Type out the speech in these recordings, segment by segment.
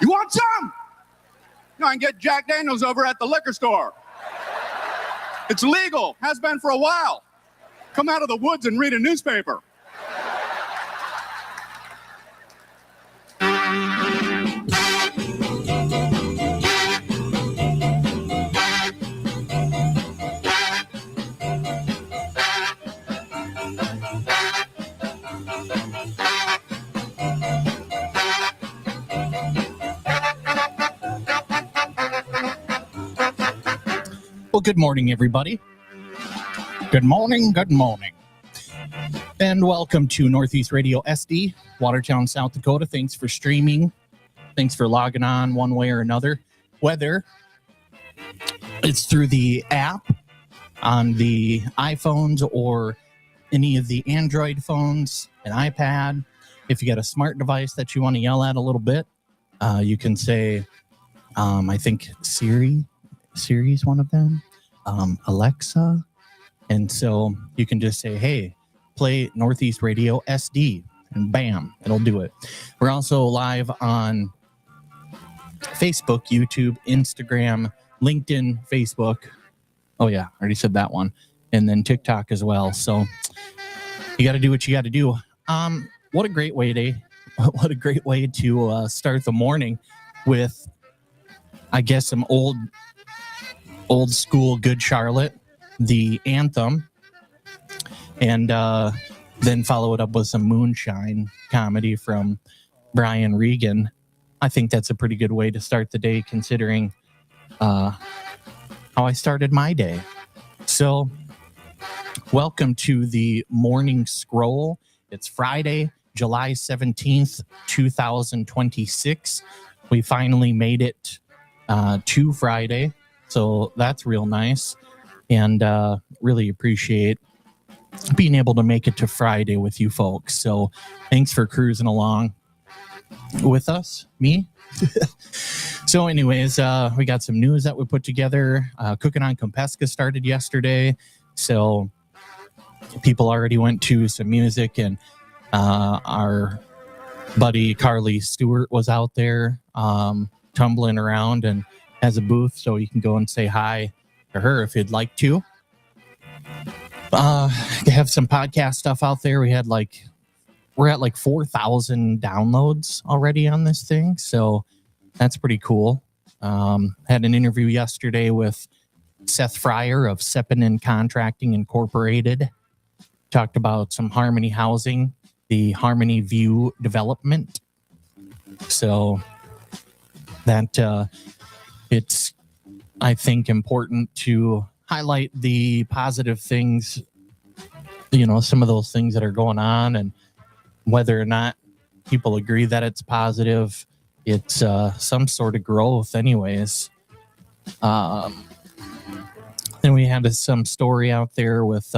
You want some? No, I can get Jack Daniels over at the liquor store. It's legal, has been for a while. Come out of the woods and read a newspaper. Well, good morning, everybody. Good morning, and welcome to Northeast Radio SD, Watertown, South Dakota. Thanks for streaming. Thanks for logging on one way or another. Whether it's through the app on the iPhones or any of the Android phones, an iPad. If you got a smart device that you want to yell at a little bit, you can say, I think Siri's one of them, Alexa. And so you can just say, hey, play Northeast Radio SD, and bam, it'll do it. We're also live on Facebook, YouTube, Instagram, LinkedIn, Facebook. Oh yeah, I already said that one. And then TikTok as well. So you got to do what you got to do. What a great way to start the morning with, I guess, some old school Good Charlotte, the anthem, and then follow it up with some moonshine comedy from Brian Regan. I think that's a pretty good way to start the day, considering how I started my day. So welcome to the Morning Scroll. It's Friday, July 17th, 2026. We finally made it to Friday, so that's real nice, and really appreciate being able to make it to Friday with you folks. So thanks for cruising along with us, me. So anyways, we got some news that we put together. Cooking on Compesca started yesterday, so people already went to some music, and our buddy Carly Stewart was out there tumbling around and has a booth, so you can go and say hi to her if you'd like to. They have some podcast stuff out there. We're at like 4,000 downloads already on this thing, so that's pretty cool. Had an interview yesterday with Seth Fryer of Seppinen Contracting Incorporated. Talked about some Harmony housing, the Harmony View development. So that it's, I think, important to highlight the positive things, some of those things that are going on, and whether or not people agree that it's positive, it's some sort of growth anyways. Then we had some story out there with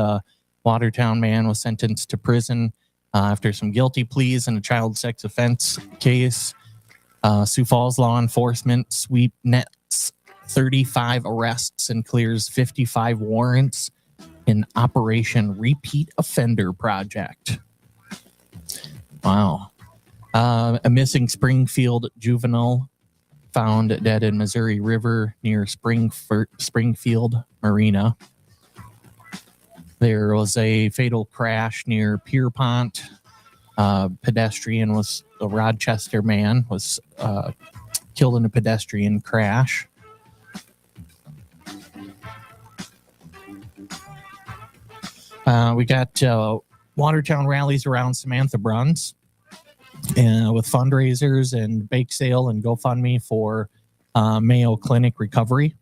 Watertown man was sentenced to prison after some guilty pleas in a child sex offense case. Sioux Falls law enforcement sweep nets 35 arrests and clears 55 warrants in Operation Repeat Offender Project. Wow. A missing Springfield juvenile found dead in Missouri River near Springfield Marina. There was a fatal crash near Pierpont. Pedestrian was a Rochester man was killed in a pedestrian crash. We got Watertown rallies around Samantha Bruns with fundraisers and bake sale and GoFundMe for Mayo Clinic recovery.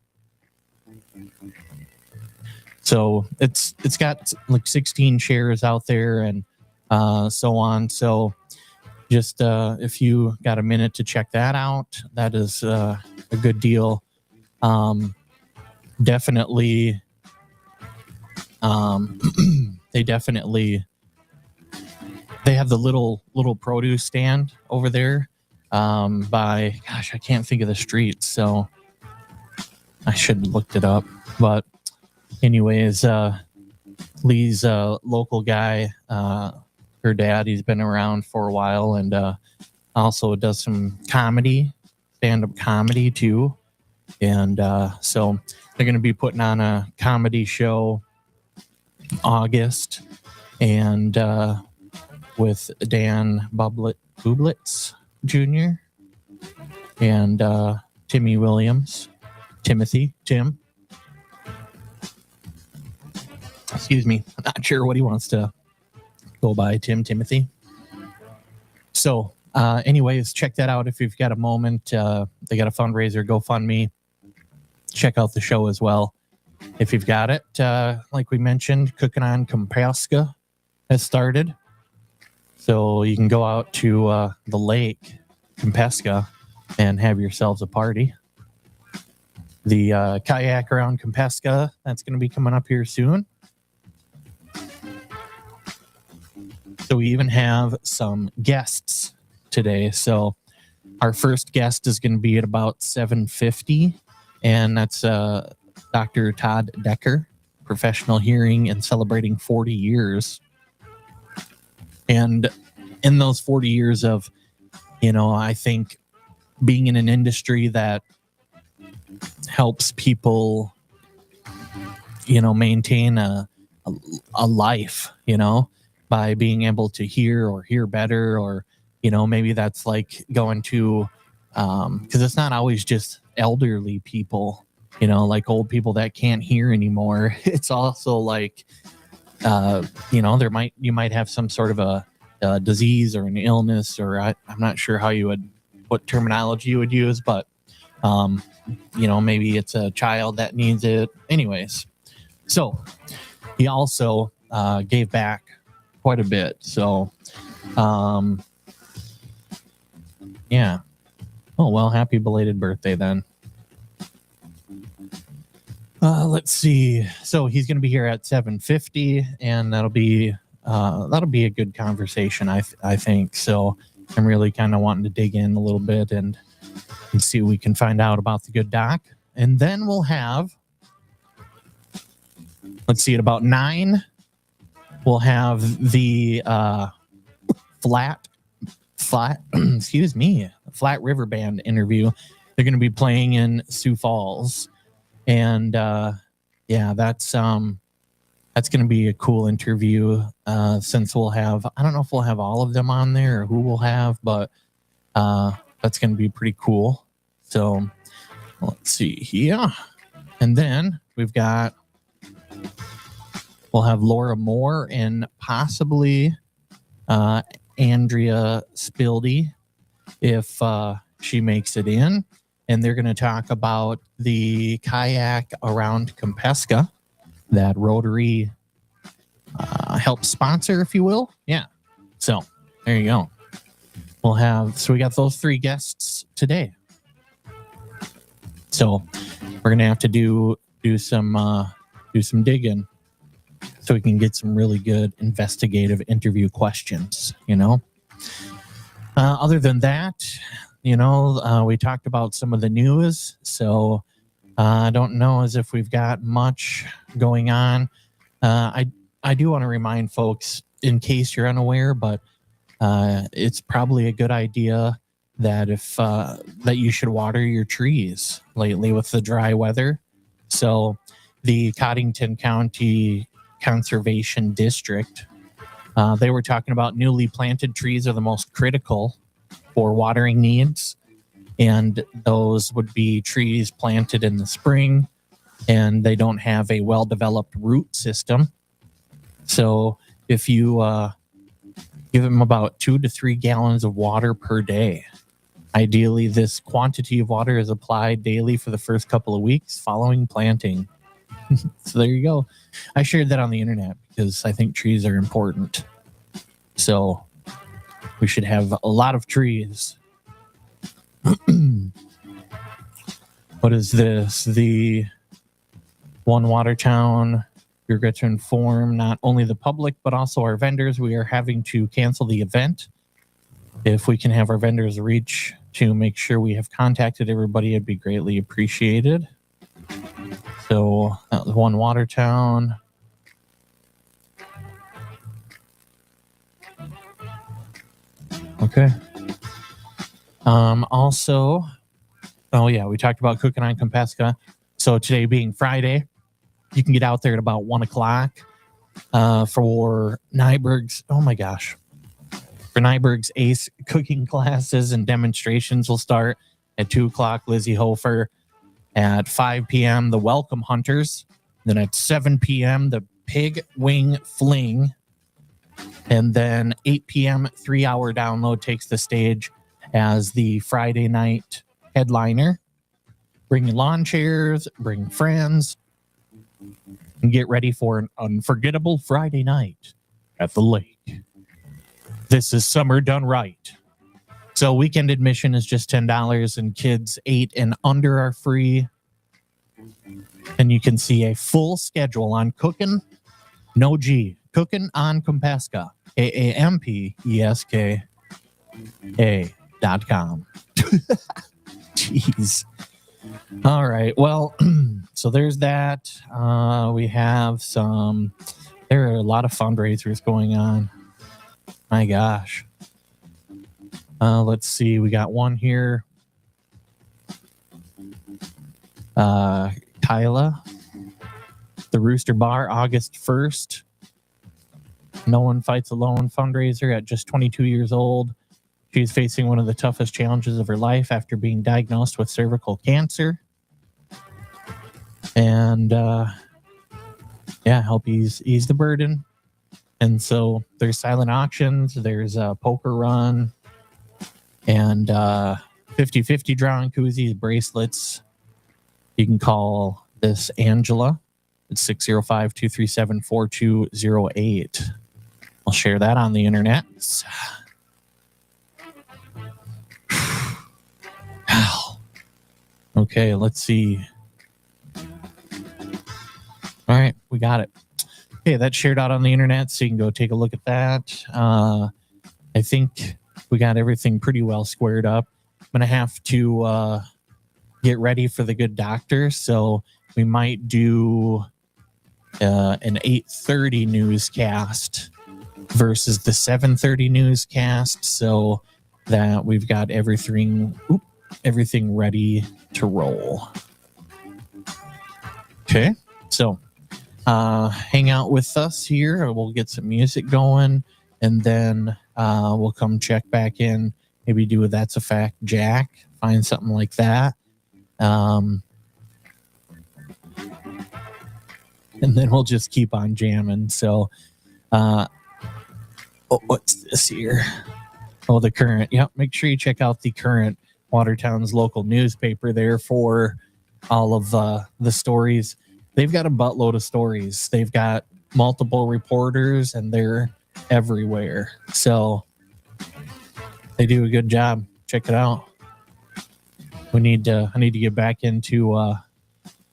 So it's got like 16 shares out there and so on. So just if you got a minute to check that out, that is a good deal. Definitely. They have the little produce stand over there by, gosh, I can't think of the street, so I should have looked it up. But anyways, Lee's a local guy. Her dad, he's been around for a while, and also does some comedy. stand-up comedy too. And so they're going to be putting on a comedy show August, and with Dan Bublitz Jr. and Tim. Excuse me. I'm not sure what he wants to go by, Timothy. So anyways, check that out if you've got a moment. They got a fundraiser, GoFundMe. Check out the show as well if you've got it. Like we mentioned, Cooking on Compasca has started. So you can go out to the lake, Compasca, and have yourselves a party. The kayak around Compasca, that's going to be coming up here soon. So we even have some guests today. So our first guest is going to be at about 7:50, and that's Dr. Todd Decker, professional hearing and celebrating 40 years. And in those 40 years of, I think being in an industry that helps people, maintain a life, by being able to hear better, or, maybe that's like going to, because it's not always just elderly people, like old people that can't hear anymore. It's also like, you might have some sort of a disease or an illness, or I'm not sure what terminology you would use, but, maybe it's a child that needs it. Anyways, so he also gave back quite a bit. So, yeah. Oh, well, happy belated birthday then. Let's see. So he's going to be here at 7:50, and that'll be a good conversation, I think. So I'm really kind of wanting to dig in a little bit and see what we can find out about the good doc. And then we'll have, let's see, at about 9, we'll have the Flat River Band interview. They're going to be playing in Sioux Falls. And that's going to be a cool interview, since we'll have, I don't know if we'll have all of them on there or who we'll have, but that's going to be pretty cool. So let's see here. And then we'll have Laura Moore and possibly Andrea Spildy if she makes it in. And they're going to talk about the kayak around Compasca that Rotary helps sponsor, if you will. Yeah. So there you go. So we got those 3 guests today. So we're going to have to do some digging so we can get some really good investigative interview questions, Other than that, we talked about some of the news, so I don't know as if we've got much going on. I do want to remind folks, in case you're unaware, but it's probably a good idea that that you should water your trees lately with the dry weather. So the Cottington County Conservation District, they were talking about newly planted trees are the most critical for watering needs, and those would be trees planted in the spring, and they don't have a well-developed root system. So if you give them about 2 to 3 gallons of water per day, ideally this quantity of water is applied daily for the first couple of weeks following planting. So there you go. I shared that on the internet because I think trees are important. So we should have a lot of trees. What is this? The One Watertown. We regret to inform not only the public, but also our vendors. We are having to cancel the event. If we can have our vendors reach to make sure we have contacted everybody, it'd be greatly appreciated. So that was One Watertown. Okay. Also, Oh, yeah, we talked about cooking on Compesca. So today being Friday, you can get out there at about 1 o'clock for Nyberg's. Oh, my gosh. For Nyberg's ACE cooking classes and demonstrations will start at 2 o'clock. Lizzie Hofer. At 5 p.m., the Welcome Hunters. Then at 7 p.m., the Pig Wing Fling. And then 8 p.m., 3-hour download takes the stage as the Friday night headliner. Bring your lawn chairs, bring friends, and get ready for an unforgettable Friday night at the lake. This is summer done right. So weekend admission is just $10, and kids 8 and under are free. And you can see a full schedule on Cooking Cooking on Compesca, AAMPESKA.com. Jeez. All right. Well, so there's that. We have there are a lot of fundraisers going on. My gosh. Let's see. We got one here. Kyla, the Rooster Bar, August 1st. No One Fights Alone fundraiser at just 22 years old. She's facing one of the toughest challenges of her life after being diagnosed with cervical cancer. And help ease the burden. And so there's silent auctions, there's a poker run, and 50-50 drawing koozies, bracelets. You can call this Angela at 605-237-4208. I'll share that on the internet. Okay, let's see. All right, we got it. Okay, that's shared out on the internet, so you can go take a look at that. I think we got everything pretty well squared up. I'm going to have to get ready for the good doctor, so we might do an 8:30 newscast versus the 7:30 newscast, so that we've got everything ready to roll. Okay, so hang out with us here. We'll get some music going, and then we'll come check back in. Maybe do a That's a Fact Jack, find something like that. And then we'll just keep on jamming. So, what's this here? Oh, the Current. Yep. Make sure you check out the Current, Watertown's local newspaper there for all of the stories. They've got a buttload of stories. They've got multiple reporters, and they're everywhere. So they do a good job. Check it out. I need to get back into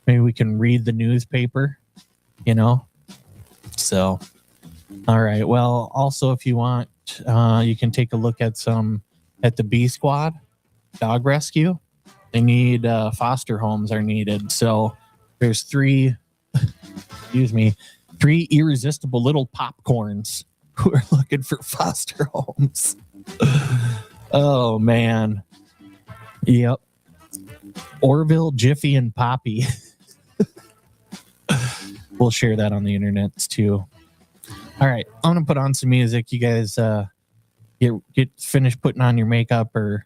maybe we can read the newspaper, So, all right. Well, also, if you want, you can take a look at the B Squad dog rescue. They need foster homes are needed. So there's three irresistible little popcorns who are looking for foster homes. Oh man. Yep. Orville, Jiffy, and Poppy. We'll share that on the internet too. All right, I'm gonna put on some music. You guys get finished putting on your makeup or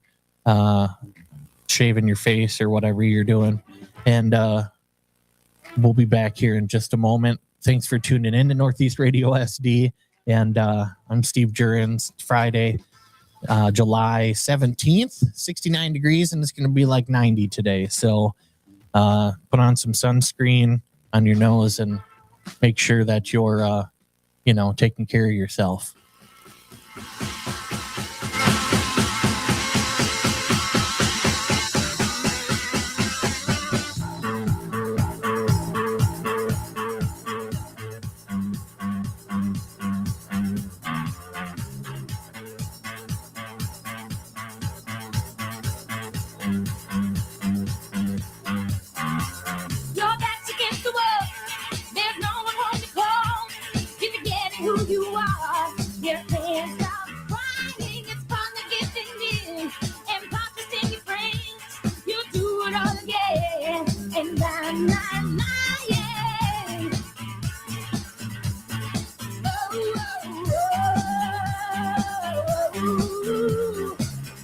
shaving your face or whatever you're doing, and we'll be back here in just a moment. Thanks for tuning in to Northeast Radio SD, and I'm Steve Jurrens. It's Friday, July 17th, 69 degrees, and it's going to be like 90 today. So put on some sunscreen on your nose and make sure that you're, taking care of yourself. Who you are. again, and I'm not lying. Oh, oh,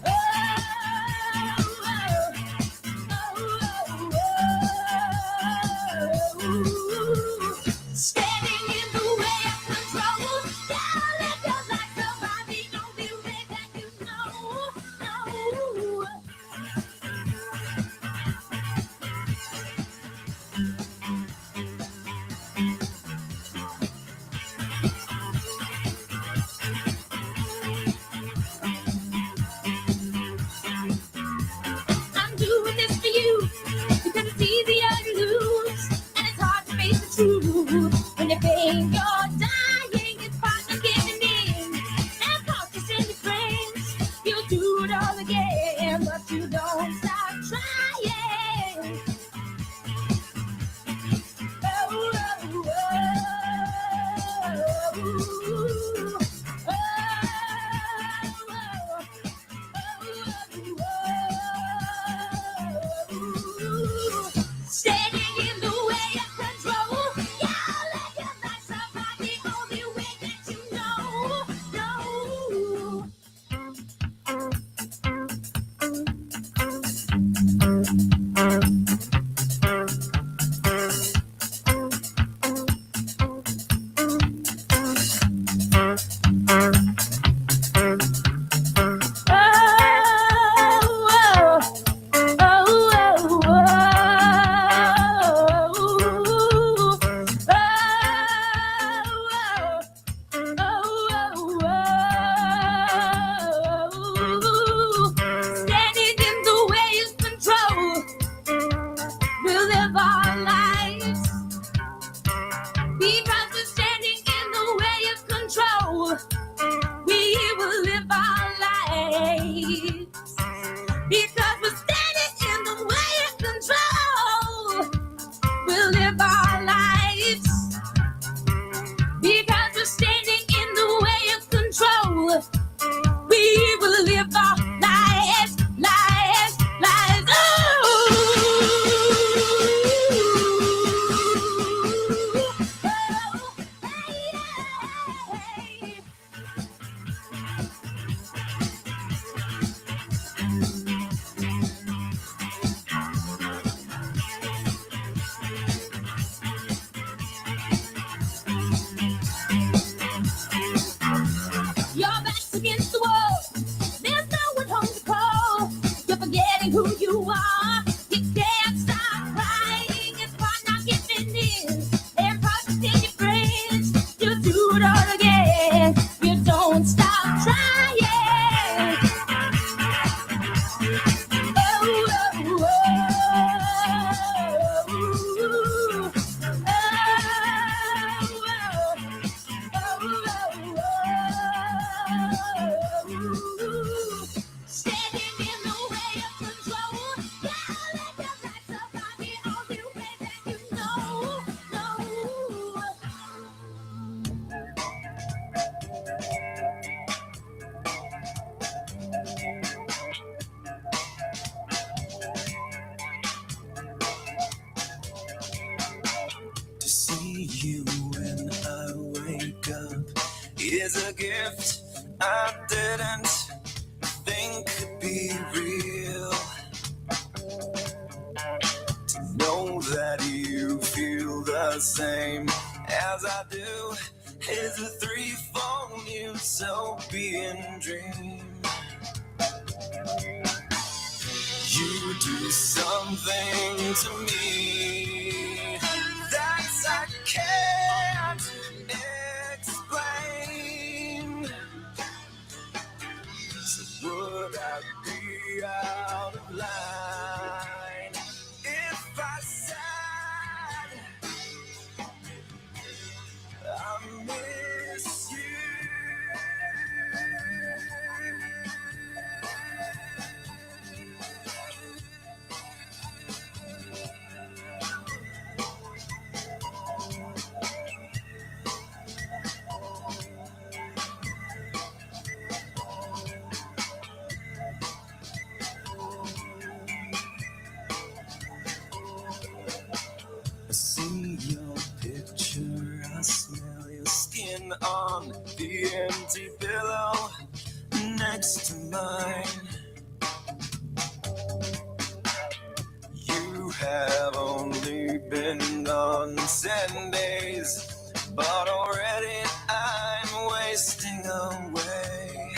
oh, oh, standing in the way of control. Don't let your life survive the only way that you know. I'm doing this for you because it's easier to lose, and it's hard to face the truth. When you think you're dying, it's partner giving in, and cautious in your friends. You'll do it all again, but you don't stop trying. Oh, oh, oh, standing in the way of control. Yeah, let your life survive the only way that you know. Standing in the way of control. We'll live our lives because we're standing in the way of control. We will live our lives because we're standing in the way of control. We'll live our lives because we're standing in the way of control. We will live our lives, lives, lives. Your back's against the wall. There's no one home to call. You're forgetting who you are. You can't stop crying. It's part not giving in. They're protecting your friends. You do it all again. You don't stop trying. Oh, oh, oh, standing in the way of control. Yeah, let your life survive the only way that you know. To see you when I wake up is a gift I didn't think could be real. To know that you feel the same as I do is a threefold new utopian dream. You do something to me that I can't explain. So would I be out of line if I said I miss you? on the empty pillow next to mine. You have only been gone 10 days, but already I'm wasting away.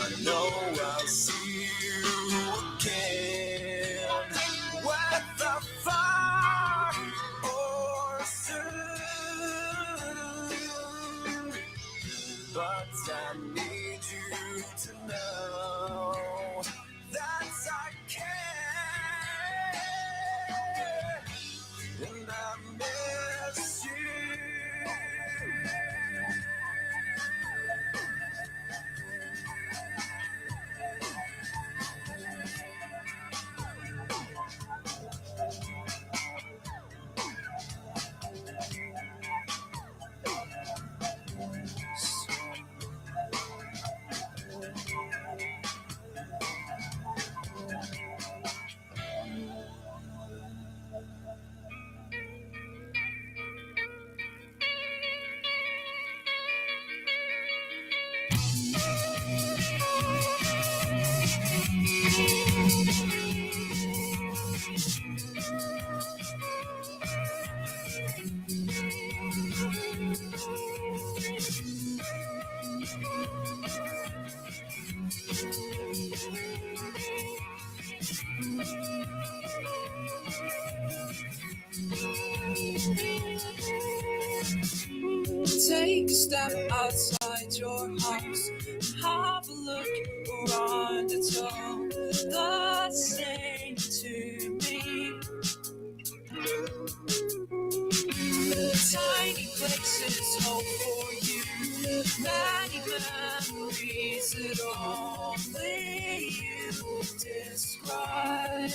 I know I'll see you again, whether far or soon. But I need you to know that I care, and I miss you. Take a step outside your house, have a look around. It's all the same to me. Tiny places hope for you, many memories that only you describe.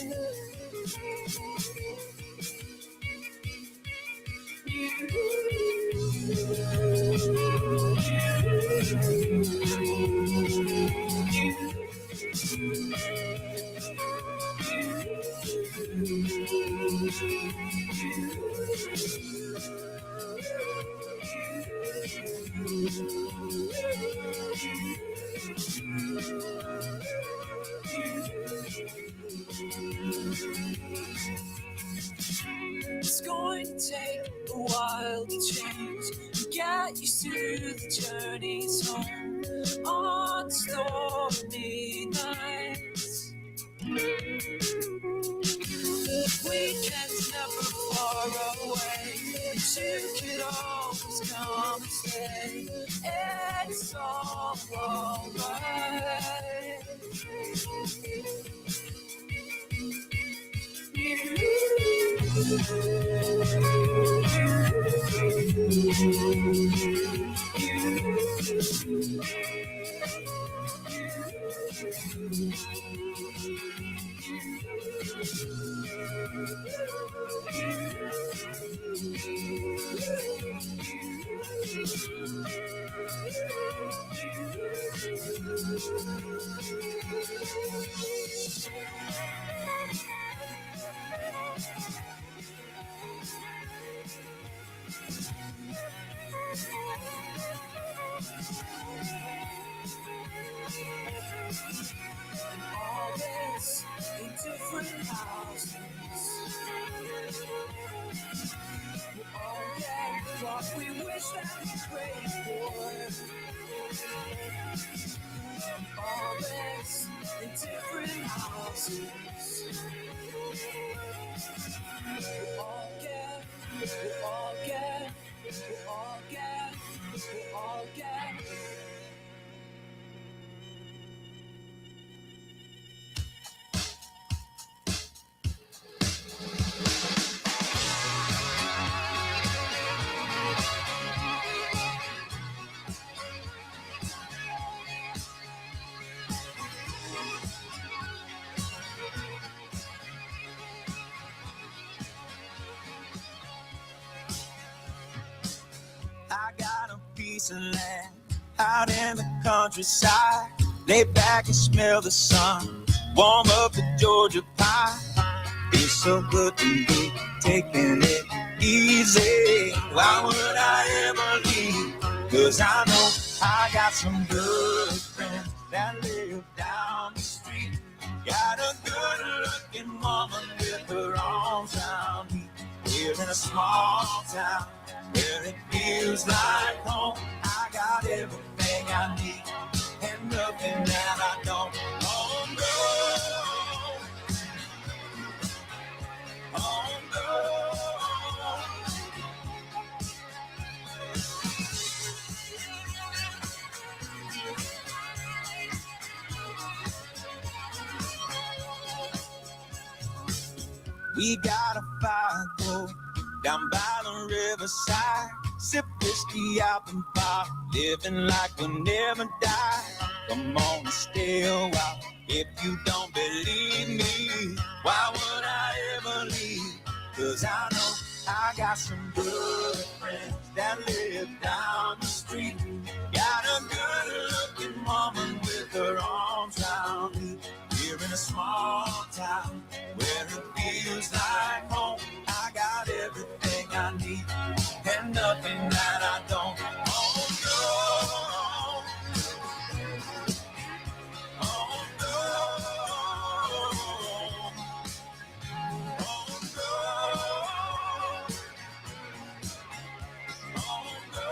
It's going to take a while to change and get used to the journeys home on stormy nights. Weekends never far away, but you could always come and stay. It's all alright. Always in different houses. We all get what we wish that we prayed for. Always in different houses. We all get, we all get, we all get, we all get. I got a piece of land out in the countryside. Lay back and smell the sun, warm up the Georgia pie. Feels so good to be taking it easy. Why would I ever leave? 'Cause I know I got some good friends that live down the street. Got a good-looking woman with her arms around me. Here in a small town where it feels like home. I got everything I need and nothing that I don't. Oh no, oh no. We got a fire going down by the riverside. Sip whiskey out the bar, living like we'll never die. Come on and stay a while. If you don't believe me, why would I ever leave? 'Cause I know I got some good friends that live down the street. Got a good-looking woman with her arms around me. Here in a small town where it feels like home. I got everything I need and nothing that I don't. Oh no, oh no, oh no, oh no.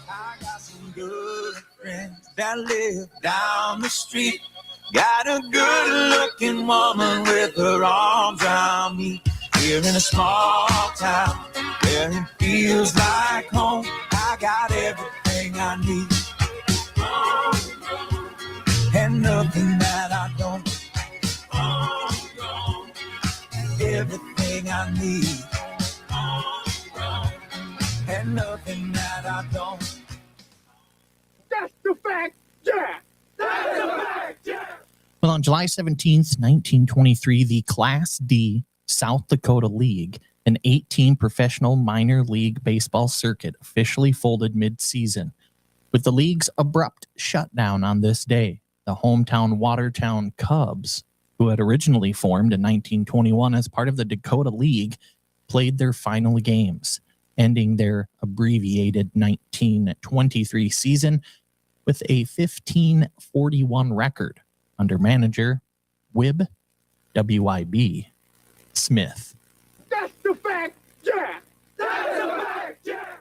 I got some good friends that live down the street. Got a good-looking woman with her arms around me. Here in a small town where it feels like home. I got everything I need and nothing that I don't. Everything I need and nothing that I don't. That's the fact, yeah. That's the fact, yeah. Well, on July 17th, 1923, the Class D South Dakota League, an 18 professional minor league baseball circuit, officially folded mid-season. With the league's abrupt shutdown on this day, the hometown Watertown Cubs, who had originally formed in 1921 as part of the Dakota League, played their final games, ending their abbreviated 1923 season with a 15-41 record under manager Wib, W-I-B, Smith. That's the fact, yeah. That's the fact, yeah.